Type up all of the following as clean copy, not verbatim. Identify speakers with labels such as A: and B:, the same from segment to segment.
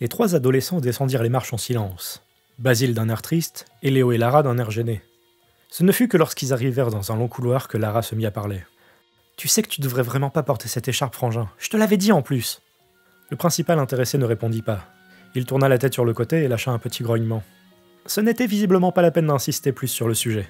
A: Les trois adolescents descendirent les marches en silence. Basile d'un air triste, et Léo et Lara d'un air gêné. Ce ne fut que lorsqu'ils arrivèrent dans un long couloir que Lara se mit à parler. « Tu sais que tu devrais vraiment pas porter cette écharpe, frangin. Je te l'avais dit en plus !» Le principal intéressé ne répondit pas. Il tourna la tête sur le côté et lâcha un petit grognement. Ce n'était visiblement pas la peine d'insister plus sur le sujet.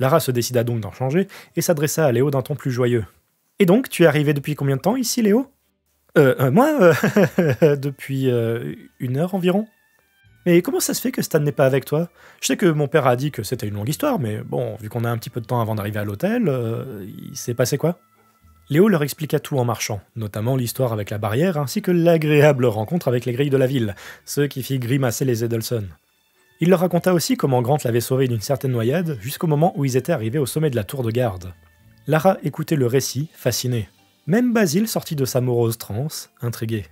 A: Lara se décida donc d'en changer et s'adressa à Léo d'un ton plus joyeux. « Et donc, tu es arrivé depuis combien de temps ici, Léo ?»« Moi depuis 1 heure environ. » « Mais comment ça se fait que Stan n'est pas avec toi? Je sais que mon père a dit que c'était une longue histoire, mais bon, vu qu'on a un petit peu de temps avant d'arriver à l'hôtel, il s'est passé quoi ?» Léo leur expliqua tout en marchant, notamment l'histoire avec la barrière ainsi que l'agréable rencontre avec les grilles de la ville, ce qui fit grimacer les Edelson. Il leur raconta aussi comment Grant l'avait sauvé d'une certaine noyade jusqu'au moment où ils étaient arrivés au sommet de la tour de garde. Lara écoutait le récit, fascinée. Même Basile sortit de sa morose transe, intrigué.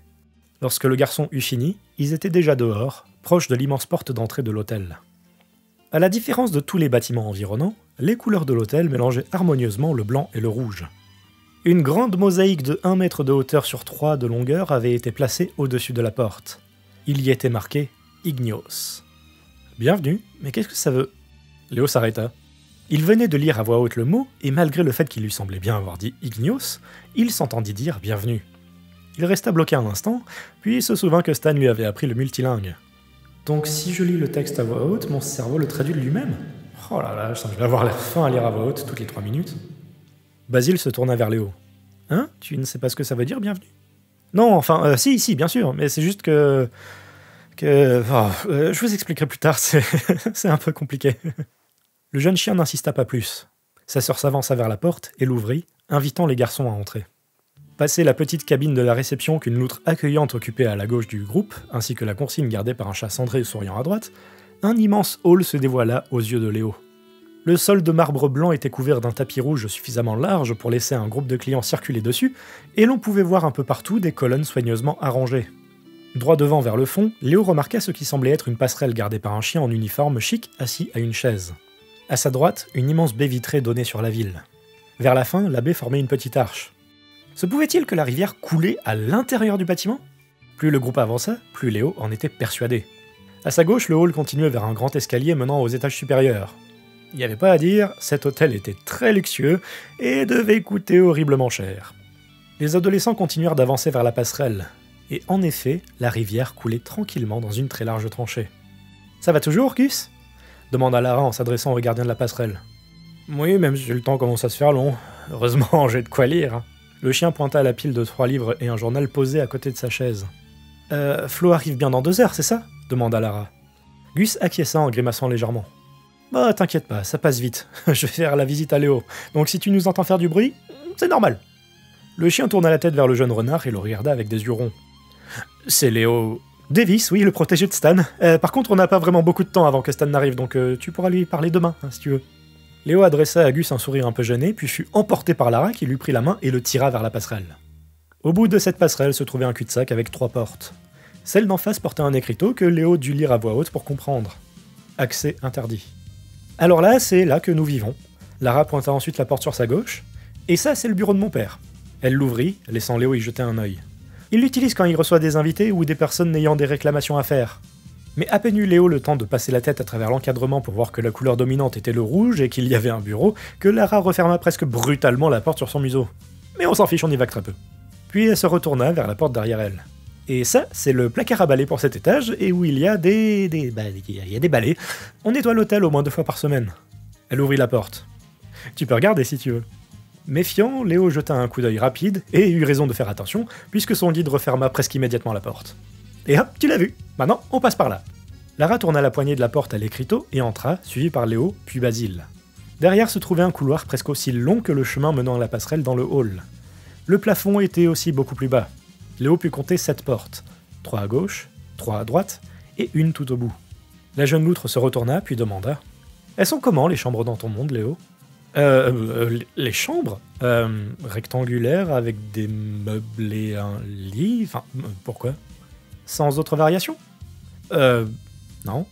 A: Lorsque le garçon eut fini, ils étaient déjà dehors, proche de l'immense porte d'entrée de l'hôtel. À la différence de tous les bâtiments environnants, les couleurs de l'hôtel mélangeaient harmonieusement le blanc et le rouge. Une grande mosaïque de 1 mètre de hauteur sur 3 de longueur avait été placée au-dessus de la porte. Il y était marqué « Ignios ». « Bienvenue, mais qu'est-ce que ça veut ?» Léo s'arrêta. Il venait de lire à voix haute le mot, et malgré le fait qu'il lui semblait bien avoir dit « Ignios », il s'entendit dire « Bienvenue ». Il resta bloqué un instant, puis se souvint que Stan lui avait appris le multilingue. Donc si je lis le texte à voix haute, mon cerveau le traduit de lui-même? Oh là là, je vais avoir l'air fin à lire à voix haute toutes les 3 minutes. Basile se tourna vers Léo. « Hein? Tu ne sais pas ce que ça veut dire, bienvenue ?» « Non, enfin, si, bien sûr, mais c'est juste que... je vous expliquerai plus tard, c'est un peu compliqué. » Le jeune chien n'insista pas plus. Sa sœur s'avança vers la porte et l'ouvrit, invitant les garçons à entrer. Passé la petite cabine de la réception qu'une loutre accueillante occupait à la gauche du groupe, ainsi que la consigne gardée par un chat cendré souriant à droite, un immense hall se dévoila aux yeux de Léo. Le sol de marbre blanc était couvert d'un tapis rouge suffisamment large pour laisser un groupe de clients circuler dessus, et l'on pouvait voir un peu partout des colonnes soigneusement arrangées. Droit devant vers le fond, Léo remarqua ce qui semblait être une passerelle gardée par un chien en uniforme chic assis à une chaise. À sa droite, une immense baie vitrée donnait sur la ville. Vers la fin, la baie formait une petite arche. Se pouvait-il que la rivière coulait à l'intérieur du bâtiment? Plus le groupe avança, plus Léo en était persuadé. À sa gauche, le hall continuait vers un grand escalier menant aux étages supérieurs. Il n'y avait pas à dire, cet hôtel était très luxueux et devait coûter horriblement cher. Les adolescents continuèrent d'avancer vers la passerelle, et en effet, la rivière coulait tranquillement dans une très large tranchée. « Ça va toujours, Gus ?» demanda Lara en s'adressant au gardien de la passerelle. « Oui, même si le temps commence à se faire long. Heureusement, j'ai de quoi lire. » Le chien pointa à la pile de 3 livres et un journal posé à côté de sa chaise. « Flo arrive bien dans 2 heures, c'est ça ?» demanda Lara. Gus acquiesça en grimaçant légèrement. « Bah, t'inquiète pas, ça passe vite. Je vais faire la visite à Léo, donc si tu nous entends faire du bruit, c'est normal. » Le chien tourna la tête vers le jeune renard et le regarda avec des yeux ronds. « C'est Léo... » « Davis, oui, le protégé de Stan. Par contre, on n'a pas vraiment beaucoup de temps avant que Stan n'arrive, donc tu pourras lui parler demain, hein, si tu veux. » Léo adressa à Gus un sourire un peu gêné, puis fut emporté par Lara qui lui prit la main et le tira vers la passerelle. Au bout de cette passerelle se trouvait un cul-de-sac avec 3 portes. Celle d'en face portait un écriteau que Léo dut lire à voix haute pour comprendre. Accès interdit. Alors là, c'est là que nous vivons. Lara pointa ensuite la porte sur sa gauche. Et ça, c'est le bureau de mon père. Elle l'ouvrit, laissant Léo y jeter un œil. Il l'utilise quand il reçoit des invités ou des personnes n'ayant des réclamations à faire. Mais à peine eut Léo le temps de passer la tête à travers l'encadrement pour voir que la couleur dominante était le rouge et qu'il y avait un bureau, que Lara referma presque brutalement la porte sur son museau. Mais on s'en fiche, on y va que très peu. Puis elle se retourna vers la porte derrière elle. Et ça, c'est le placard à balai pour cet étage, et où il y a des balais. On nettoie l'hôtel au moins 2 fois par semaine. Elle ouvrit la porte. Tu peux regarder si tu veux. Méfiant, Léo jeta un coup d'œil rapide, et eut raison de faire attention, puisque son guide referma presque immédiatement la porte. Et hop, tu l'as vu. Maintenant, on passe par là. Lara tourna la poignée de la porte à l'écriteau et entra, suivie par Léo, puis Basile. Derrière se trouvait un couloir presque aussi long que le chemin menant à la passerelle dans le hall. Le plafond était aussi beaucoup plus bas. Léo put compter 7 portes, 3 à gauche, 3 à droite, et une tout au bout. La jeune loutre se retourna, puis demanda « Elles sont comment, les chambres dans ton monde, Léo ?» Les chambres rectangulaires, avec des meubles et un lit... Enfin, pourquoi? Sans autre variation? Non.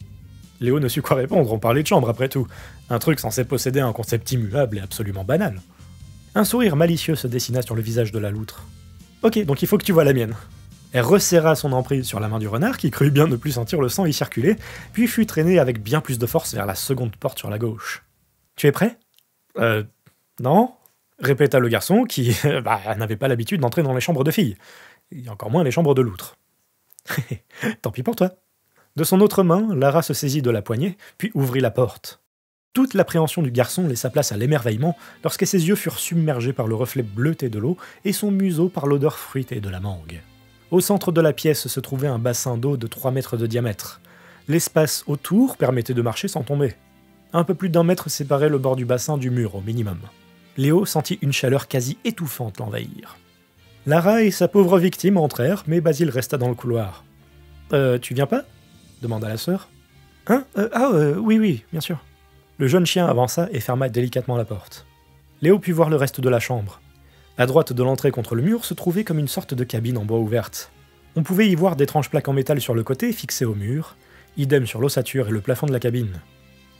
A: Léo ne sut quoi répondre, on parlait de chambre après tout. Un truc censé posséder un concept immuable et absolument banal. Un sourire malicieux se dessina sur le visage de la loutre. Ok, donc il faut que tu vois la mienne. Elle resserra son emprise sur la main du renard, qui crut bien ne plus sentir le sang y circuler, puis fut traînée avec bien plus de force vers la seconde porte sur la gauche. « Tu es prêt ?»« Non ?» répéta le garçon, qui n'avait pas l'habitude d'entrer dans les chambres de filles, et encore moins les chambres de loutres. « Tant pis pour toi. » De son autre main, Lara se saisit de la poignée, puis ouvrit la porte. Toute l'appréhension du garçon laissa place à l'émerveillement lorsque ses yeux furent submergés par le reflet bleuté de l'eau et son museau par l'odeur fruitée de la mangue. Au centre de la pièce se trouvait un bassin d'eau de 3 mètres de diamètre. L'espace autour permettait de marcher sans tomber. Un peu plus d'1 mètre séparait le bord du bassin du mur au minimum. Léo sentit une chaleur quasi étouffante l'envahir. Lara et sa pauvre victime entrèrent, mais Basile resta dans le couloir. « Tu viens pas ?» demanda la sœur. « Hein oui, bien sûr. » Le jeune chien avança et ferma délicatement la porte. Léo put voir le reste de la chambre. À droite de l'entrée contre le mur se trouvait comme une sorte de cabine en bois ouverte. On pouvait y voir d'étranges plaques en métal sur le côté fixées au mur, idem sur l'ossature et le plafond de la cabine.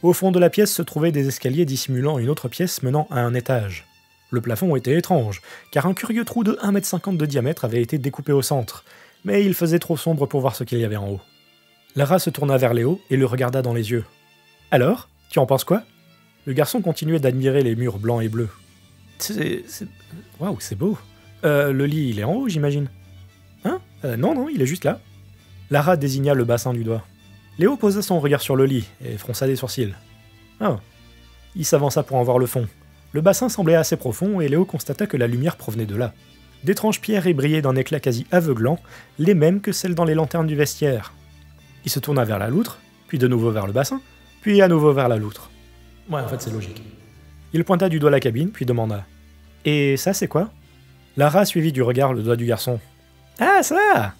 A: Au fond de la pièce se trouvaient des escaliers dissimulant une autre pièce menant à un étage. Le plafond était étrange, car un curieux trou de 1,50 m de diamètre avait été découpé au centre, mais il faisait trop sombre pour voir ce qu'il y avait en haut. Lara se tourna vers Léo et le regarda dans les yeux. « Alors, tu en penses quoi ?» Le garçon continuait d'admirer les murs blancs et bleus. Waouh, c'est beau. Le lit, il est en haut, j'imagine. Hein ? Non, il est juste là. Lara désigna le bassin du doigt. Léo posa son regard sur le lit et fronça des sourcils. Ah. Il s'avança pour en voir le fond. Le bassin semblait assez profond et Léo constata que la lumière provenait de là. D'étranges pierres brillaient d'un éclat quasi aveuglant, les mêmes que celles dans les lanternes du vestiaire. Il se tourna vers la loutre, puis de nouveau vers le bassin, puis à nouveau vers la loutre. Ouais, en fait, c'est logique. Il pointa du doigt la cabine, puis demanda « Et ça, c'est quoi ?» Lara suivit du regard le doigt du garçon. « Ah, ça !»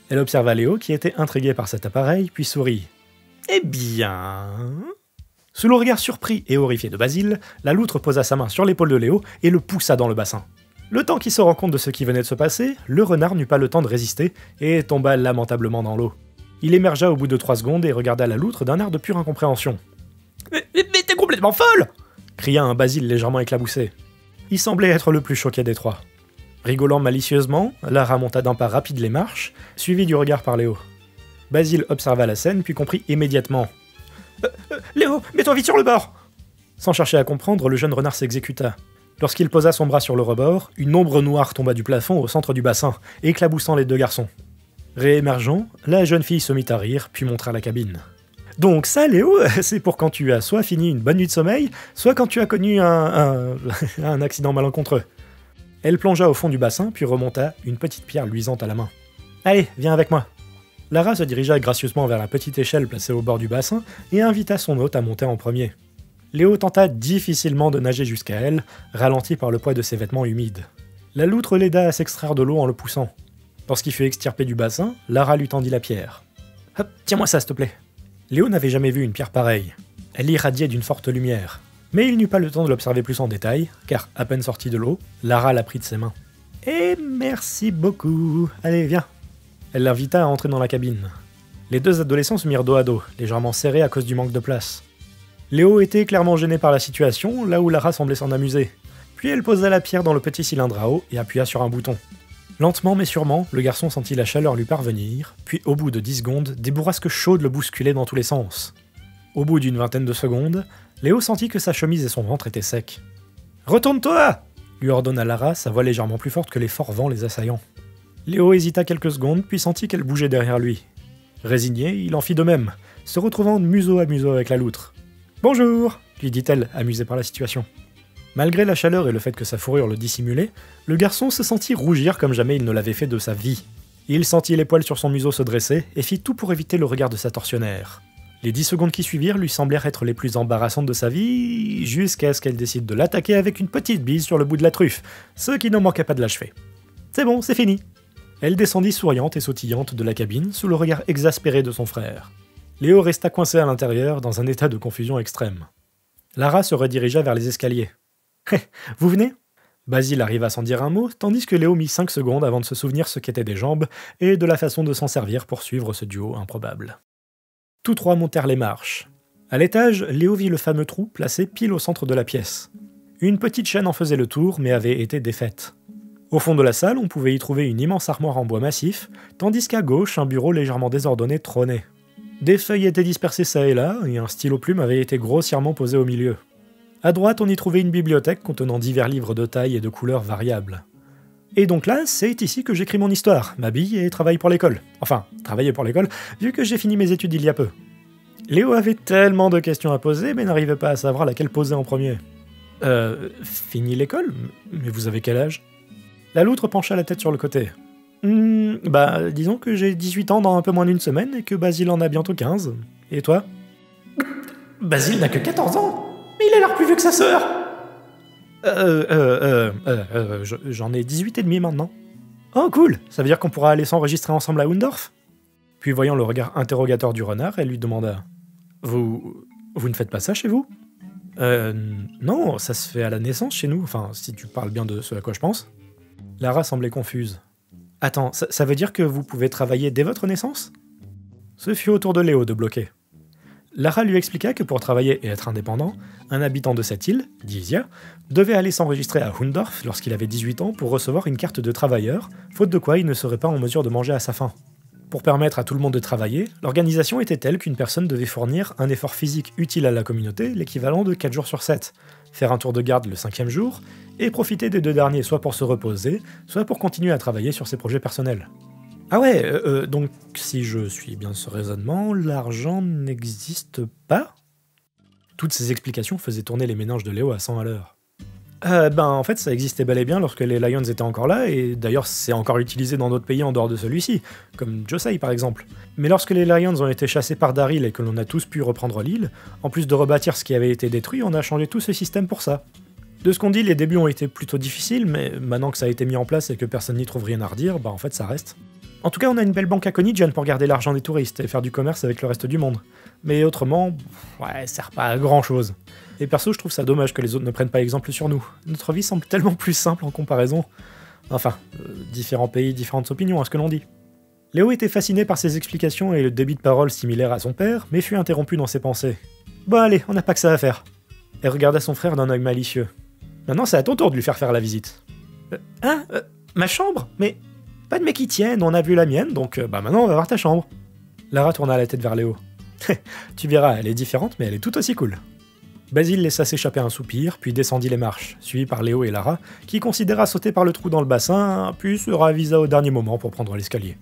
A: Elle observa Léo, qui était intrigué par cet appareil, puis sourit. « Eh bien... » Sous le regard surpris et horrifié de Basile, la loutre posa sa main sur l'épaule de Léo et le poussa dans le bassin. Le temps qu'il se rend compte de ce qui venait de se passer, le renard n'eut pas le temps de résister et tomba lamentablement dans l'eau. Il émergea au bout de 3 secondes et regarda la loutre d'un air de pure incompréhension. « Mais t'es complètement folle !» cria un Basile légèrement éclaboussé. Il semblait être le plus choqué des trois. Rigolant malicieusement, Lara monta d'un pas rapide les marches, suivi du regard par Léo. Basile observa la scène puis comprit immédiatement. Léo, mets-toi vite sur le bord !» Sans chercher à comprendre, le jeune renard s'exécuta. Lorsqu'il posa son bras sur le rebord, une ombre noire tomba du plafond au centre du bassin, éclaboussant les 2 garçons. Réémergeant, la jeune fille se mit à rire, puis montra la cabine. « Donc ça, Léo, c'est pour quand tu as soit fini une bonne nuit de sommeil, soit quand tu as connu un accident malencontreux. » Elle plongea au fond du bassin, puis remonta, une petite pierre luisante à la main. « Allez, viens avec moi !» Lara se dirigea gracieusement vers la petite échelle placée au bord du bassin et invita son hôte à monter en premier. Léo tenta difficilement de nager jusqu'à elle, ralenti par le poids de ses vêtements humides. La loutre l'aida à s'extraire de l'eau en le poussant. Lorsqu'il fut extirpé du bassin, Lara lui tendit la pierre. « Hop, tiens-moi ça, s'il te plaît !» Léo n'avait jamais vu une pierre pareille. Elle irradiait d'une forte lumière. Mais il n'eut pas le temps de l'observer plus en détail, car, à peine sortie de l'eau, Lara la prit de ses mains. « Et merci beaucoup. Allez, viens !» Elle l'invita à entrer dans la cabine. Les 2 adolescents se mirent dos à dos, légèrement serrés à cause du manque de place. Léo était clairement gêné par la situation, là où Lara semblait s'en amuser. Puis elle posa la pierre dans le petit cylindre à eau et appuya sur un bouton. Lentement mais sûrement, le garçon sentit la chaleur lui parvenir, puis au bout de 10 secondes, des bourrasques chaudes le bousculaient dans tous les sens. Au bout d'une vingtaine de secondes, Léo sentit que sa chemise et son ventre étaient secs. « Retourne-toi !» lui ordonna Lara, sa voix légèrement plus forte que les forts vents les assaillants. Léo hésita quelques secondes, puis sentit qu'elle bougeait derrière lui. Résigné, il en fit de même, se retrouvant museau à museau avec la loutre. « Bonjour !» lui dit-elle, amusée par la situation. Malgré la chaleur et le fait que sa fourrure le dissimulait, le garçon se sentit rougir comme jamais il ne l'avait fait de sa vie. Il sentit les poils sur son museau se dresser et fit tout pour éviter le regard de sa tortionnaire. Les 10 secondes qui suivirent lui semblèrent être les plus embarrassantes de sa vie, jusqu'à ce qu'elle décide de l'attaquer avec une petite bise sur le bout de la truffe, ce qui ne manquait pas de l'achever. « C'est bon, c'est fini !» Elle descendit souriante et sautillante de la cabine sous le regard exaspéré de son frère. Léo resta coincé à l'intérieur dans un état de confusion extrême. Lara se redirigea vers les escaliers. « Vous venez ?» Basile arriva sans dire un mot, tandis que Léo mit 5 secondes avant de se souvenir ce qu'étaient des jambes et de la façon de s'en servir pour suivre ce duo improbable. Tous 3 montèrent les marches. À l'étage, Léo vit le fameux trou placé pile au centre de la pièce. Une petite chaîne en faisait le tour, mais avait été défaite. Au fond de la salle, on pouvait y trouver une immense armoire en bois massif, tandis qu'à gauche, un bureau légèrement désordonné trônait. Des feuilles étaient dispersées ça et là, et un stylo plume avait été grossièrement posé au milieu. À droite, on y trouvait une bibliothèque contenant divers livres de taille et de couleurs variables. Et donc là, c'est ici que j'écris mon histoire, m'habille et travaille pour l'école. Enfin, travailler pour l'école, vu que j'ai fini mes études il y a peu. Léo avait tellement de questions à poser, mais n'arrivait pas à savoir laquelle poser en premier. Fini l'école? Mais vous avez quel âge? La loutre pencha la tête sur le côté. Disons que j'ai 18 ans dans un peu moins d'une semaine et que Basile en a bientôt 15. Et toi?
B: Basile n'a que 14 ans, mais il a l'air plus vieux que sa sœur.
A: J'en ai 18 et demi maintenant. Oh cool, ça veut dire qu'on pourra aller s'enregistrer ensemble à Hundorf? Puis voyant le regard interrogateur du renard, elle lui demanda « Vous ne faites pas ça chez vous ?»« Non, ça se fait à la naissance chez nous, enfin, si tu parles bien de ce à quoi je pense. » Lara semblait confuse. « Attends, ça veut dire que vous pouvez travailler dès votre naissance ?» Ce fut au tour de Léo de bloquer. Lara lui expliqua que pour travailler et être indépendant, un habitant de cette île, Dizia, devait aller s'enregistrer à Hundorf lorsqu'il avait 18 ans pour recevoir une carte de travailleur, faute de quoi il ne serait pas en mesure de manger à sa faim. Pour permettre à tout le monde de travailler, l'organisation était telle qu'une personne devait fournir un effort physique utile à la communauté, l'équivalent de 4 jours sur 7, faire un tour de garde le 5e jour, et profiter des 2 derniers soit pour se reposer, soit pour continuer à travailler sur ses projets personnels. Ah ouais, donc si je suis bien ce raisonnement, l'argent n'existe pas? Toutes ces explications faisaient tourner les méninges de Léo à 100 à l'heure. En fait, ça existait bel et bien lorsque les Lions étaient encore là, et d'ailleurs c'est encore utilisé dans d'autres pays en dehors de celui-ci, comme Josei par exemple. Mais lorsque les Lions ont été chassés par Daryl et que l'on a tous pu reprendre l'île, en plus de rebâtir ce qui avait été détruit, on a changé tout ce système pour ça. De ce qu'on dit, les débuts ont été plutôt difficiles, mais maintenant que ça a été mis en place et que personne n'y trouve rien à redire, en fait ça reste. En tout cas, on a une belle banque à Konichion pour garder l'argent des touristes et faire du commerce avec le reste du monde. Mais autrement, ça sert pas à grand chose. Et perso, je trouve ça dommage que les autres ne prennent pas exemple sur nous. Notre vie semble tellement plus simple en comparaison. Enfin, différents pays, différentes opinions à ce que l'on dit. Léo était fasciné par ses explications et le débit de parole similaire à son père, mais fut interrompu dans ses pensées. Bon allez, on n'a pas que ça à faire. Elle regarda son frère d'un œil malicieux. Maintenant, c'est à ton tour de lui faire la visite. Ma chambre? Mais pas de mec qui tienne, on a vu la mienne, donc maintenant on va voir ta chambre. Lara tourna la tête vers Léo. Tu verras, elle est différente, mais elle est tout aussi cool. Basile laissa s'échapper un soupir, puis descendit les marches, suivi par Léo et Lara, qui considéra sauter par le trou dans le bassin, puis se ravisa au dernier moment pour prendre l'escalier.